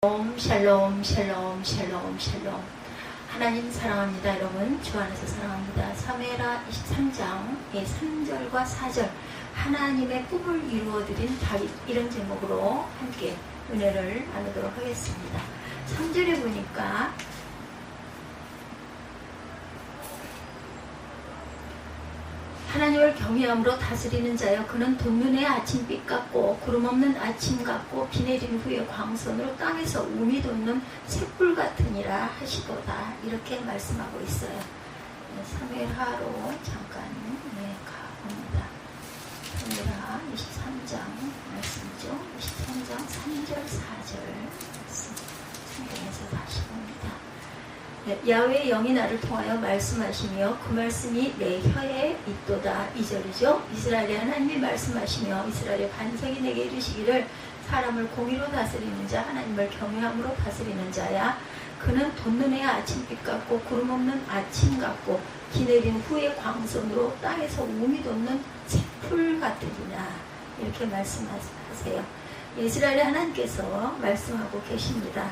샬롬 샬롬 샬롬 샬롬. 하나님 사랑합니다. 여러분 주 안에서 사랑합니다. 사무엘하 23장 3절과 4절 하나님의 꿈을 이루어드린 다윗, 이런 제목으로 함께 은혜를 나누도록 하겠습니다. 3절에 보니까 하나님을 경외함으로 다스리는 자여 그는 돋눈의 아침빛 같고 구름 없는 아침 같고 비 내린 후에 광선으로 땅에서 우미 돋는 샛불 같으니라 하시도다. 이렇게 말씀하고 있어요. 사무엘하로 잠깐 가봅니다. 사무엘하 23장 말씀이죠. 23장 3절 4절 말씀 성경에서 다시 봅니다. 야훼의 영이 나를 통하여 말씀하시며 그 말씀이 내 혀에 있도다. 2절이죠. 이스라엘의 하나님이 말씀하시며 이스라엘의 반석이 내게 이르시기를 사람을 공의로 다스리는 자 하나님을 경외함으로 다스리는 자야. 그는 돋눈의 아침빛 같고 구름 없는 아침 같고 비 내린 후에 광선으로 땅에서 우미 돋는 샛풀 같으리라. 이렇게 말씀하세요. 이스라엘의 하나님께서 말씀하고 계십니다.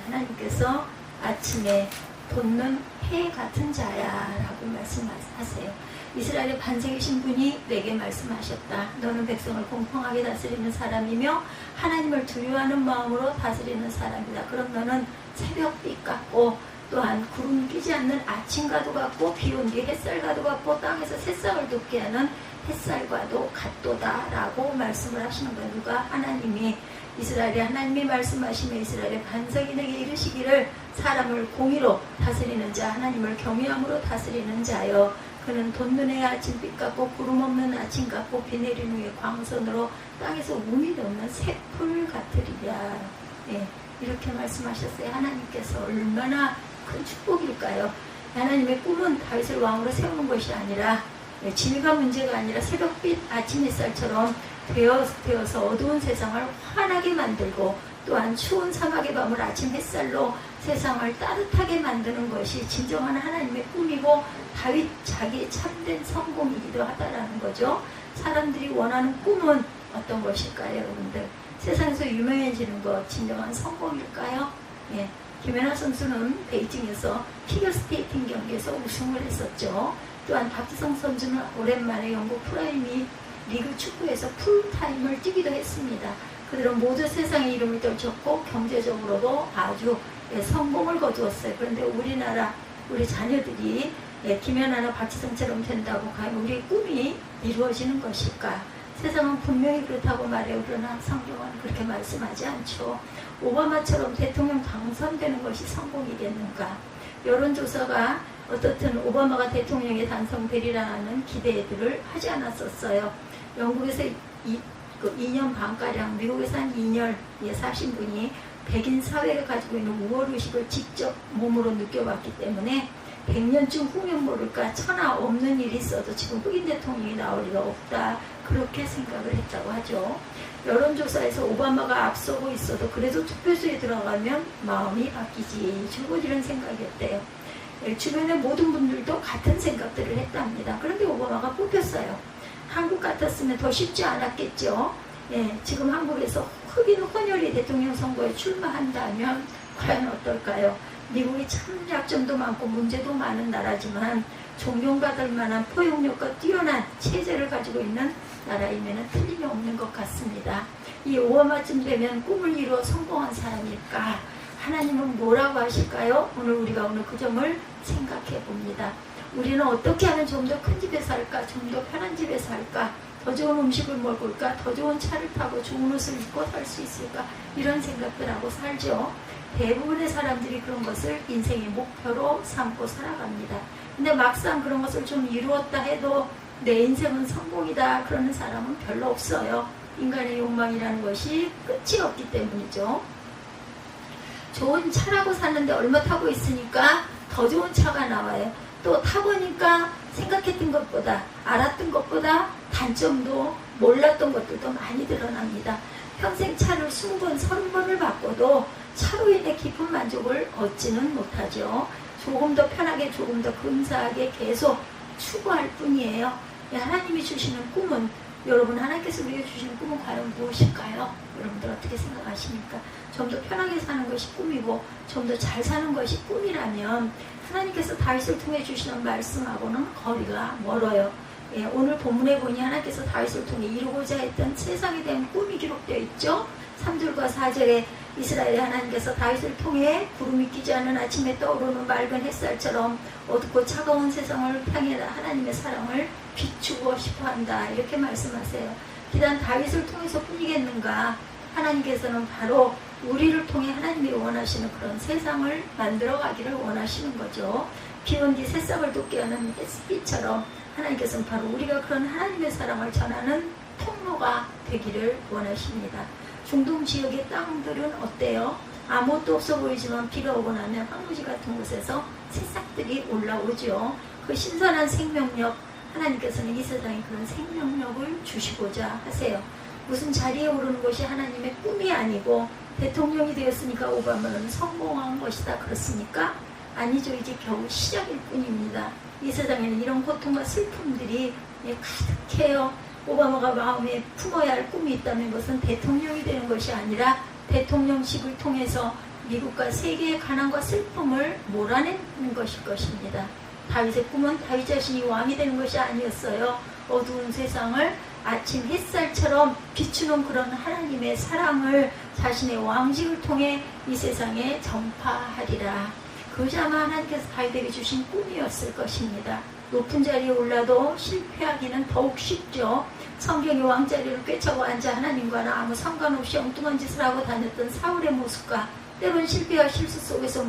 하나님께서 아침에 돋는 해 같은 자야 라고 말씀하세요. 이스라엘의 반석이신 분이 내게 말씀하셨다. 너는 백성을 공평하게 다스리는 사람이며 하나님을 두려워하는 마음으로 다스리는 사람이다. 그럼 너는 새벽빛 같고 또한 구름 끼지 않는 아침과도 같고 비온 뒤 햇살과도 같고 땅에서 새싹을 돋게 하는 햇살과도 같도다 라고 말씀을 하시는 거예요. 누가? 하나님이. 이스라엘의 하나님이 말씀하시며 이스라엘의 반석이 내게 이르시기를 사람을 공의로 다스리는 자 하나님을 경외함으로 다스리는 자여 그는 돋눈의 아침빛 같고 구름 없는 아침 같고 비 내린 후에 광선으로 땅에서 우미 돋는 샛풀 같으리라. 이렇게 말씀하셨어요. 하나님께서 얼마나 큰 축복일까요? 하나님의 꿈은 다윗을 왕으로 세우는 것이 아니라 질과 문제가 아니라 새벽빛 아침 햇살처럼 되어서 어두운 세상을 환하게 만들고 또한 추운 사막의 밤을 아침 햇살로 세상을 따뜻하게 만드는 것이 진정한 하나님의 꿈이고 다윗 자기의 참된 성공이기도 하다라는 거죠. 사람들이 원하는 꿈은 어떤 것일까요, 여러분들? 세상에서 유명해지는 것 진정한 성공일까요? 김연아 선수는 베이징에서 피겨스케이팅 경기에서 우승을 했었죠. 또한 박지성 선수는 오랜만에 영국 프라이미 리그 축구에서 풀타임을 뛰기도 했습니다. 그들은 모두 세상의 이름을 떨쳤고 경제적으로도 아주 성공을 거두었어요. 그런데 우리나라 우리 자녀들이 김연아나 박지성처럼 된다고 과연 우리의 꿈이 이루어지는 것일까? 세상은 분명히 그렇다고 말해요. 그러나 성경은 그렇게 말씀하지 않죠. 오바마처럼 대통령 당선되는 것이 성공이겠는가? 여론조사가 어떻든 오바마가 대통령에 당선되리라는 기대들을 하지 않았었어요. 영국에서 2년 반가량, 미국에서 한 2년 사신 분이 백인 사회가 가지고 있는 우월의식을 직접 몸으로 느껴봤기 때문에 100년쯤 후면 모를까 천하 없는 일이 있어도 지금 흑인 대통령이 나올 리가 없다. 그렇게 생각을 했다고 하죠. 여론조사에서 오바마가 앞서고 있어도 그래도 투표소에 들어가면 마음이 바뀌지. 줄곧 이런 생각이었대요. 주변의 모든 분들도 같은 생각들을 했답니다. 그런데 오바마가 뽑혔어요. 한국 같았으면 더 쉽지 않았겠죠. 지금 한국에서 흑인 혼혈이 대통령 선거에 출마한다면 과연 어떨까요? 미국이 참 약점도 많고 문제도 많은 나라지만 존경받을 만한 포용력과 뛰어난 체제를 가지고 있는 나라임에는 틀림이 없는 것 같습니다. 이 오바마쯤 되면 꿈을 이루어 성공한 사람일까? 하나님은 뭐라고 하실까요? 우리가 오늘 그 점을 생각해 봅니다. 우리는 어떻게 하면 좀 더 큰 집에 살까? 좀 더 편한 집에 살까? 더 좋은 음식을 먹을까? 더 좋은 차를 타고 좋은 옷을 입고 살 수 있을까? 이런 생각들 하고 살죠. 대부분의 사람들이 그런 것을 인생의 목표로 삼고 살아갑니다. 근데 막상 그런 것을 좀 이루었다 해도 내 인생은 성공이다 그러는 사람은 별로 없어요. 인간의 욕망이라는 것이 끝이 없기 때문이죠. 좋은 차라고 샀는데 얼마 타고 있으니까 더 좋은 차가 나와요. 또 타보니까 생각했던 것보다 알았던 것보다 단점도 몰랐던 것들도 많이 드러납니다. 평생 차를 20번, 30번을 바꿔도 차로 인해 깊은 만족을 얻지는 못하죠. 조금 더 편하게 조금 더 근사하게 계속 추구할 뿐이에요. 하나님이 주시는 꿈은 여러분, 하나님께서 우리에게 주시는 꿈은 과연 무엇일까요? 여러분들 어떻게 생각하십니까? 좀 더 편하게 사는 것이 꿈이고 좀 더 잘 사는 것이 꿈이라면 하나님께서 다윗을 통해 주시는 말씀하고는 거리가 멀어요. 예, 오늘 본문에 보니 하나님께서 다윗을 통해 이루고자 했던 세상에 대한 꿈이 기록되어 있죠. 3절과 4절에 이스라엘의 하나님께서 다윗을 통해 구름이 끼지 않는 아침에 떠오르는 맑은 햇살처럼 어둡고 차가운 세상을 향해 하나님의 사랑을 비추고 싶어한다, 이렇게 말씀하세요. 비단 다윗을 통해서 뿐이겠는가? 하나님께서는 바로 우리를 통해 하나님이 원하시는 그런 세상을 만들어 가기를 원하시는 거죠. 비온 뒤 새싹을 돋게 하는 햇빛처럼 하나님께서는 바로 우리가 그런 하나님의 사랑을 전하는 통로가 되기를 원하십니다. 중동 지역의 땅들은 어때요? 아무것도 없어 보이지만 비가 오고 나면 황무지 같은 곳에서 새싹들이 올라오죠. 그 신선한 생명력, 하나님께서는 이 세상에 그런 생명력을 주시고자 하세요. 무슨 자리에 오르는 것이 하나님의 꿈이 아니고 대통령이 되었으니까 오바마는 성공한 것이다, 그렇습니까? 아니죠. 이제 겨우 시작일 뿐입니다. 이 세상에는 이런 고통과 슬픔들이 가득해요. 오바마가 마음에 품어야 할 꿈이 있다는 것은 대통령이 되는 것이 아니라 대통령직을 통해서 미국과 세계의 가난과 슬픔을 몰아내는 것일 것입니다. 다윗의 꿈은 다윗 자신이 왕이 되는 것이 아니었어요. 어두운 세상을 아침 햇살처럼 비추는 그런 하나님의 사랑을 자신의 왕직을 통해 이 세상에 전파하리라. 그것이 아마 하나님께서 다윗에게 주신 꿈이었을 것입니다. 높은 자리에 올라도 실패하기는 더욱 쉽죠. 성경의 왕자리를 꿰차고 앉아 하나님과는 아무 상관없이 엉뚱한 짓을 하고 다녔던 사울의 모습과 때론 실패와 실수 속에서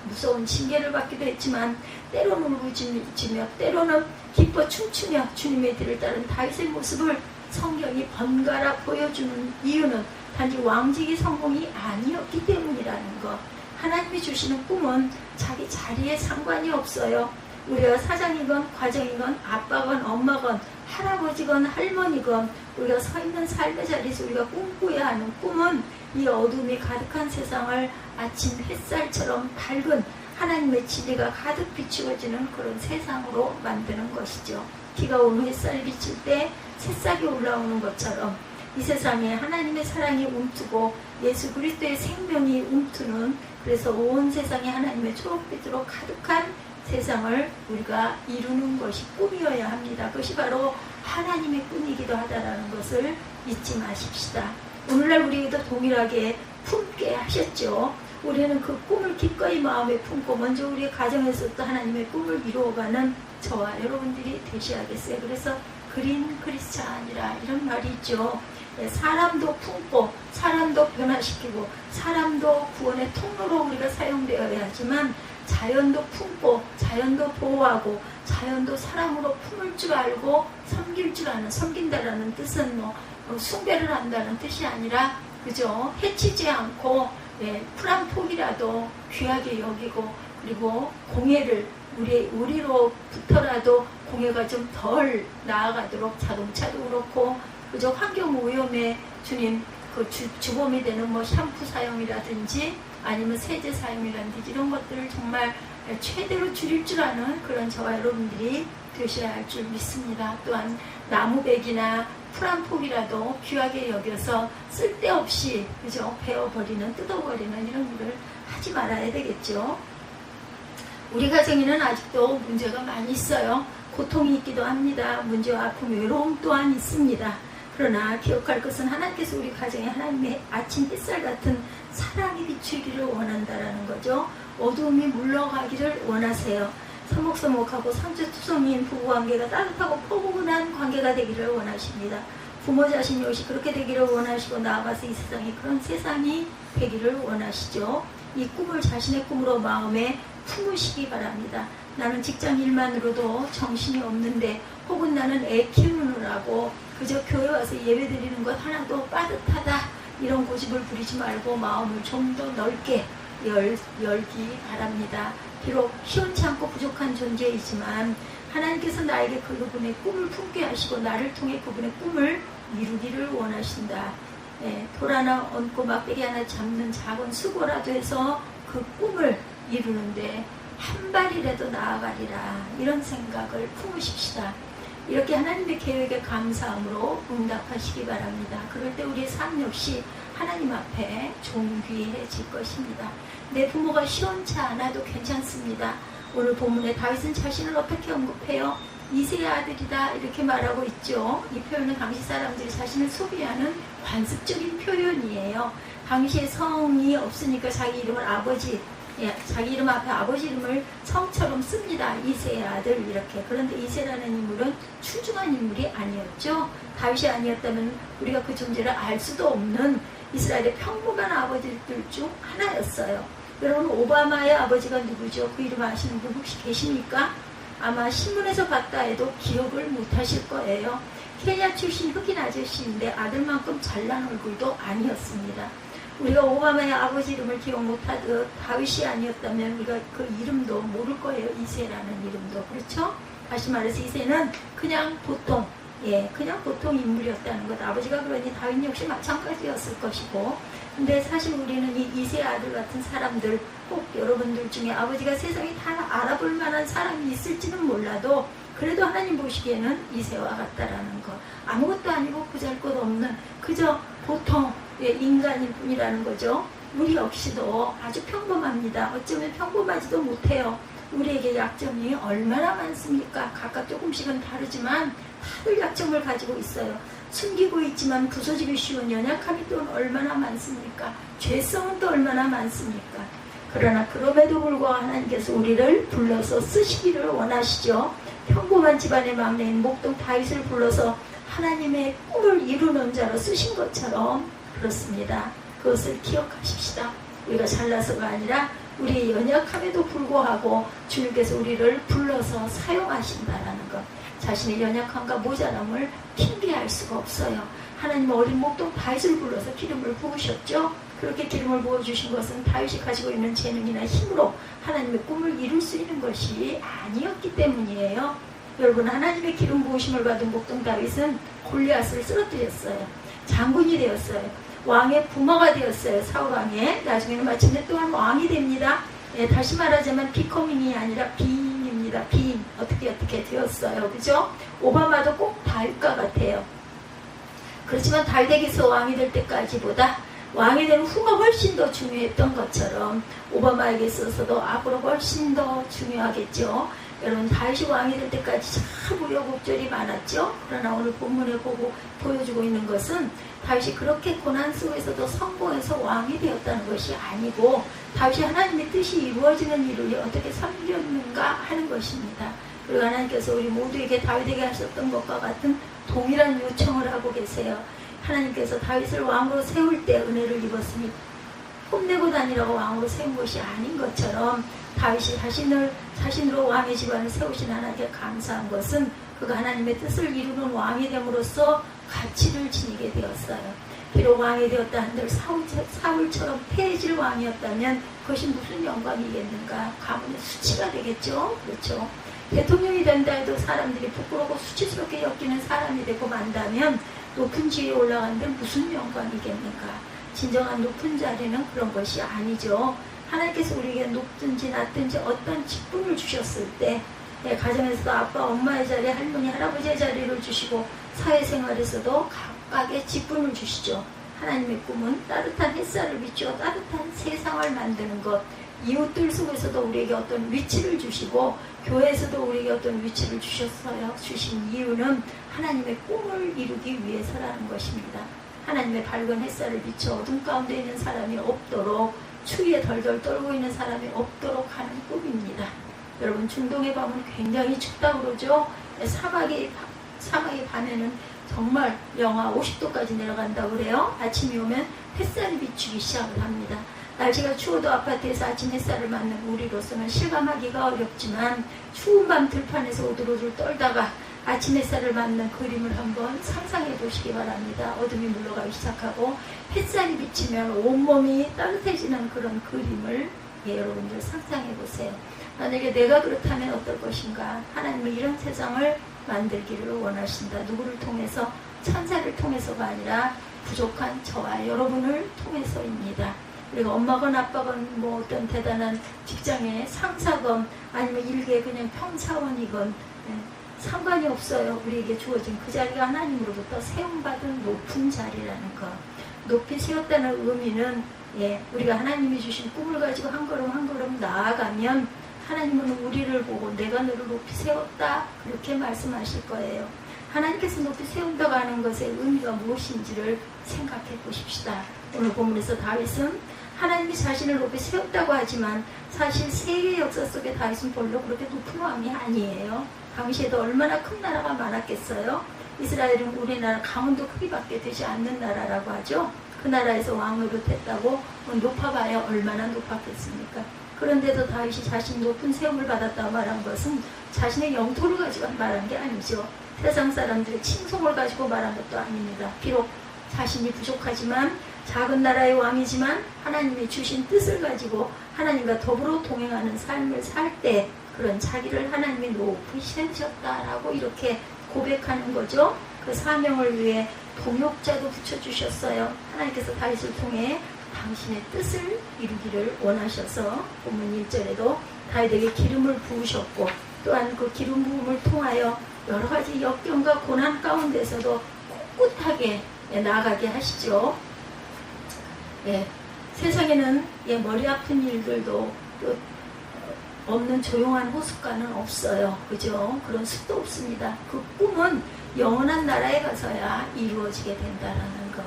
무서운 징계를 받기도 했지만 때로는 울부짖으며 때로는 기뻐 춤추며 주님의 뒤를 따른 다윗의 모습을 성경이 번갈아 보여주는 이유는 단지 왕직이 성공이 아니었기 때문이라는 것. 하나님이 주시는 꿈은 자기 자리에 상관이 없어요. 우리가 사장이건 과장이건 아빠건 엄마건 할아버지건 할머니건 우리가 서 있는 삶의 자리에서 우리가 꿈꿔야 하는 꿈은 이 어둠이 가득한 세상을 아침 햇살처럼 밝은 하나님의 진리가 가득 비추어지는 그런 세상으로 만드는 것이죠. 비가 오는 햇살이 비칠 때 새싹이 올라오는 것처럼 이 세상에 하나님의 사랑이 움트고 예수 그리스도의 생명이 움트는, 그래서 온 세상에 하나님의 초록빛으로 가득한 세상을 우리가 이루는 것이 꿈이어야 합니다. 그것이 바로 하나님의 꿈이기도 하다라는 것을 잊지 마십시다. 오늘날 우리에게도 동일하게 품게 하셨죠. 우리는 그 꿈을 기꺼이 마음에 품고 먼저 우리의 가정에서부터 하나님의 꿈을 이루어가는 저와 여러분들이 되셔야겠어요. 그래서 그린 크리스찬이라 이런 말이 있죠. 사람도 품고 사람도 변화시키고 사람도 구원의 통로로 우리가 사용되어야 하지만 자연도 품고 자연도 보호하고 자연도 사랑으로 품을 줄 알고 섬길 줄 아는, 섬긴다라는 뜻은 숭배를 한다는 뜻이 아니라, 그죠? 해치지 않고 풀 한 폭이라도 귀하게 여기고, 그리고 공해를 우리로부터라도 공해가 좀 덜 나아가도록, 자동차도 그렇고, 그죠? 환경 오염에 주님 그 주범이 되는 샴푸 사용이라든지 아니면 세제 사용이라든지 이런 것들을 정말 최대로 줄일 줄 아는 그런 저와 여러분들이 되셔야 할 줄 믿습니다. 또한 나무백이나 풀 한 폭이라도 귀하게 여겨서 쓸데없이, 그죠? 베어버리는, 뜯어버리는 이런 일을 하지 말아야 되겠죠. 우리 가정에는 아직도 문제가 많이 있어요. 고통이 있기도 합니다. 문제와 아픔, 외로움 또한 있습니다. 그러나 기억할 것은 하나님께서 우리 가정에 하나님의 아침 햇살 같은 사랑이 비추기를 원한다라는 거죠. 어두움이 물러가기를 원하세요. 서먹서먹하고 상처투성이인 부부관계가 따뜻하고 포근한 관계가 되기를 원하십니다. 부모 자신 역시 그렇게 되기를 원하시고, 나아가서 이 세상에 그런 세상이 되기를 원하시죠. 이 꿈을 자신의 꿈으로 마음에 품으시기 바랍니다. 나는 직장 일만으로도 정신이 없는데, 혹은 나는 애 키우느라고 그저 교회 와서 예배 드리는 것 하나도 빠듯하다, 이런 고집을 부리지 말고 마음을 좀 더 넓게 열기 바랍니다. 비록 시원치 않고 부족한 존재이지만 하나님께서 나에게 그분의 꿈을 품게 하시고 나를 통해 그분의 꿈을 이루기를 원하신다. 돌 하나 얹고 막대기 하나 잡는 작은 수고라도 해서 그 꿈을 이루는데 한 발이라도 나아가리라, 이런 생각을 품으십시다. 이렇게 하나님의 계획에 감사함으로 응답하시기 바랍니다. 그럴 때 우리의 삶 역시 하나님 앞에 존귀해질 것입니다. 내 부모가 시원치 않아도 괜찮습니다. 오늘 본문에 다윗은 자신을 어떻게 언급해요? 이새의 아들이다 이렇게 말하고 있죠. 이 표현은 당시 사람들이 자신을 소비하는 관습적인 표현이에요. 당시에 성이 없으니까 자기 이름을 아버지, 자기 이름 앞에 아버지 이름을 성처럼 씁니다. 이새의 아들 이렇게. 그런데 이새라는 인물은 출중한 인물이 아니었죠. 다윗이 아니었다면 우리가 그 존재를 알 수도 없는 이스라엘의 평범한 아버지들 중 하나였어요. 여러분 오바마의 아버지가 누구죠? 그 이름 아시는 분 혹시 계십니까? 아마 신문에서 봤다 해도 기억을 못 하실 거예요. 케냐 출신 흑인 아저씨인데 아들만큼 잘난 얼굴도 아니었습니다. 우리가 오바마의 아버지 이름을 기억 못하듯 다윗이 아니었다면 우리가 그 이름도 모를 거예요. 이새라는 이름도. 그렇죠? 다시 말해서 이새는 그냥 보통 그냥 보통 인물이었다는 것. 아버지가 그러니 다윗 역시 마찬가지였을 것이고, 근데 사실 우리는 이 이새의 아들 같은 사람들, 꼭 여러분들 중에 아버지가 세상에 다 알아볼 만한 사람이 있을지는 몰라도 그래도 하나님 보시기에는 이새와 같다라는 것. 아무것도 아니고 보잘것없는 그저 보통 인간일 뿐이라는 거죠. 우리 역시도 아주 평범합니다. 어쩌면 평범하지도 못해요. 우리에게 약점이 얼마나 많습니까? 각각 조금씩은 다르지만 다들 약점을 가지고 있어요. 숨기고 있지만 부서지기 쉬운 연약함이 또 얼마나 많습니까? 죄성은 또 얼마나 많습니까? 그러나 그럼에도 불구하고 하나님께서 우리를 불러서 쓰시기를 원하시죠. 평범한 집안의 막내인 목동 다윗을 불러서 하나님의 꿈을 이루는 자로 쓰신 것처럼 그렇습니다. 그것을 기억하십시다. 우리가 잘나서가 아니라 우리의 연약함에도 불구하고 주님께서 우리를 불러서 사용하신다는 것. 자신의 연약함과 모자람을 핑계할 수가 없어요. 하나님은 어린 목동 다윗을 불러서 기름을 부으셨죠. 그렇게 기름을 부어주신 것은 다윗이 가지고 있는 재능이나 힘으로 하나님의 꿈을 이룰 수 있는 것이 아니었기 때문이에요. 여러분, 하나님의 기름 부으심을 받은 목동 다윗은 골리앗을 쓰러뜨렸어요. 장군이 되었어요. 왕의 부모가 되었어요. 사울왕의. 나중에는 마침내 또한 왕이 됩니다. 다시 말하자면 비커밍이 아니라 비인입니다. 비인. 어떻게 되었어요. 그죠? 오바마도 꼭 다윗과 같아요. 그렇지만 다윗에게서 왕이 될 때까지보다 왕이 되는 후가 훨씬 더 중요했던 것처럼 오바마에게 있어서도 앞으로 훨씬 더 중요하겠죠. 여러분, 다윗이 왕이 될 때까지 참 우여곡절이 많았죠. 그러나 오늘 본문에 보여주고 있는 것은 다윗이 그렇게 고난 속에서도 성공해서 왕이 되었다는 것이 아니고 다윗이 하나님의 뜻이 이루어지는 일을 어떻게 섬겼는가 하는 것입니다. 그리고 하나님께서 우리 모두에게 다윗에게 하셨던 것과 같은 동일한 요청을 하고 계세요. 하나님께서 다윗을 왕으로 세울 때 은혜를 입었으니 뽐내고 다니라고 왕으로 세운 것이 아닌 것처럼 다윗이 자신으로 왕의 집안을 세우신 하나님께 감사한 것은 그가 하나님의 뜻을 이루는 왕이 됨으로써 가치를 지니게 되었어요. 비록 왕이 되었다 한들 사울처럼 폐해질 왕이었다면 그것이 무슨 영광이겠는가? 가문의 수치가 되겠죠. 그렇죠. 대통령이 된다 해도 사람들이 부끄럽고 수치스럽게 여기는 사람이 되고 만다면 높은 지위에 올라가는데 무슨 영광이겠는가? 진정한 높은 자리는 그런 것이 아니죠. 하나님께서 우리에게 높든지 낮든지 어떤 직분을 주셨을 때 가정에서도 아빠, 엄마의 자리, 할머니, 할아버지의 자리를 주시고 사회생활에서도 각각의 직분을 주시죠. 하나님의 꿈은 따뜻한 햇살을 비추어 따뜻한 세상을 만드는 것. 이웃들 속에서도 우리에게 어떤 위치를 주시고 교회에서도 우리에게 어떤 위치를 주셨어요. 주신 이유는 하나님의 꿈을 이루기 위해서라는 것입니다. 하나님의 밝은 햇살을 비춰 어둠 가운데 있는 사람이 없도록, 추위에 덜덜 떨고 있는 사람이 없도록 하는 꿈입니다. 여러분, 중동의 밤은 굉장히 춥다고 그러죠. 사막의 밤에는 정말 영하 50도까지 내려간다고 그래요. 아침이 오면 햇살이 비추기 시작을 합니다. 날씨가 추워도 아파트에서 아침 햇살을 맞는 우리로서는 실감하기가 어렵지만 추운 밤 들판에서 오들오들 떨다가 아침 햇살을 맞는 그림을 한번 상상해 보시기 바랍니다. 어둠이 물러가기 시작하고 햇살이 비치면 온몸이 따뜻해지는 그런 그림을 여러분들 상상해 보세요. 만약에 내가 그렇다면 어떨 것인가? 하나님은 이런 세상을 만들기를 원하신다. 누구를 통해서? 천사를 통해서가 아니라 부족한 저와 여러분을 통해서입니다. 우리가 엄마건 아빠건 뭐 어떤 대단한 직장의 상사건 아니면 일개 그냥 평사원이건 상관이 없어요. 우리에게 주어진 그 자리가 하나님으로부터 세움받은 높은 자리라는 것. 높이 세웠다는 의미는 우리가 하나님이 주신 꿈을 가지고 한 걸음 한 걸음 나아가면 하나님은 우리를 보고 내가 너를 높이 세웠다 그렇게 말씀하실 거예요. 하나님께서 높이 세운다고 하는 것의 의미가 무엇인지를 생각해 보십시다. 오늘 본문에서 다윗은 하나님이 자신을 높이 세웠다고 하지만 사실 세계 역사 속에 다윗은 별로 그렇게 높은 왕이 아니에요. 당시에도 얼마나 큰 나라가 많았겠어요. 이스라엘은 우리나라 강원도 크기밖에 되지 않는 나라라고 하죠. 그 나라에서 왕으로 됐다고 높아봐야 얼마나 높았겠습니까? 그런데도 다윗이 자신이 높은 세움을 받았다고 말한 것은 자신의 영토를 가지고 말한 게 아니죠. 세상 사람들의 칭송을 가지고 말한 것도 아닙니다. 비록 자신이 부족하지만 작은 나라의 왕이지만 하나님이 주신 뜻을 가지고 하나님과 더불어 동행하는 삶을 살 때 그런 자기를 하나님이 높이 세우셨다라고 이렇게 고백하는 거죠. 그 사명을 위해 동역자도 붙여주셨어요. 하나님께서 다윗을 통해 당신의 뜻을 이루기를 원하셔서 본문 1절에도 다윗에게 기름을 부으셨고 또한 그 기름 부음을 통하여 여러 가지 역경과 고난 가운데서도 꿋꿋하게 나아가게 하시죠. 세상에는 머리 아픈 일들도 없는 조용한 호숫가는 없어요. 그죠? 그런 숲도 없습니다. 그 꿈은 영원한 나라에 가서야 이루어지게 된다라는 거.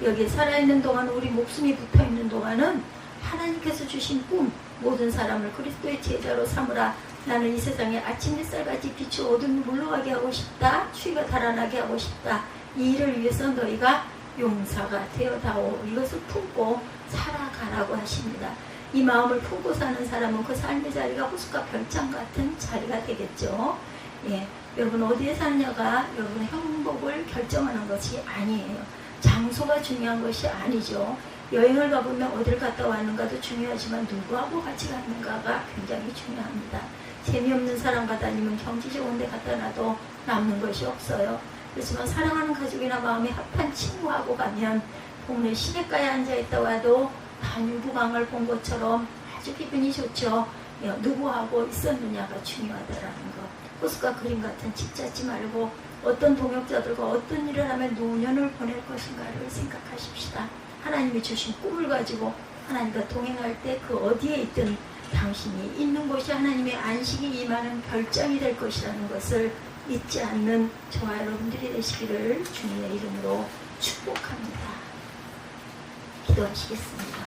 여기에 살아있는 동안 우리 목숨이 붙어있는 동안은 하나님께서 주신 꿈, 모든 사람을 그리스도의 제자로 삼으라. 나는 이 세상에 아침 햇살같이 빛이 어둠이 물러가게 하고 싶다. 추위가 달아나게 하고 싶다. 이 일을 위해서 너희가 용사가 되어다오. 이것을 품고 살아가라고 하십니다. 이 마음을 품고 사는 사람은 그 삶의 자리가 호숫가 별장 같은 자리가 되겠죠. 여러분 어디에 사느냐가 여러분의 행복을 결정하는 것이 아니에요. 장소가 중요한 것이 아니죠. 여행을 가보면 어딜 갔다 왔는가도 중요하지만 누구하고 같이 갔는가가 굉장히 중요합니다. 재미없는 사람과 다니면 경치 좋은 데 갖다 놔도 남는 것이 없어요. 그렇지만 사랑하는 가족이나 마음이 합한 친구하고 가면 동네 시내가에 앉아있다고 해도 단유부강을 본 것처럼 아주 기분이 좋죠. 누구하고 있었느냐가 중요하다라는 거. 호숫가 그림 같은 집 찾지 말고 어떤 동역자들과 어떤 일을 하면 노년을 보낼 것인가를 생각하십시다. 하나님이 주신 꿈을 가지고 하나님과 동행할 때 그 어디에 있든 당신이 있는 곳이 하나님의 안식이 임하는 별장이 될 것이라는 것을 잊지 않는 저와 여러분들이 되시기를 주님의 이름으로 축복합니다. 기도하시겠습니다.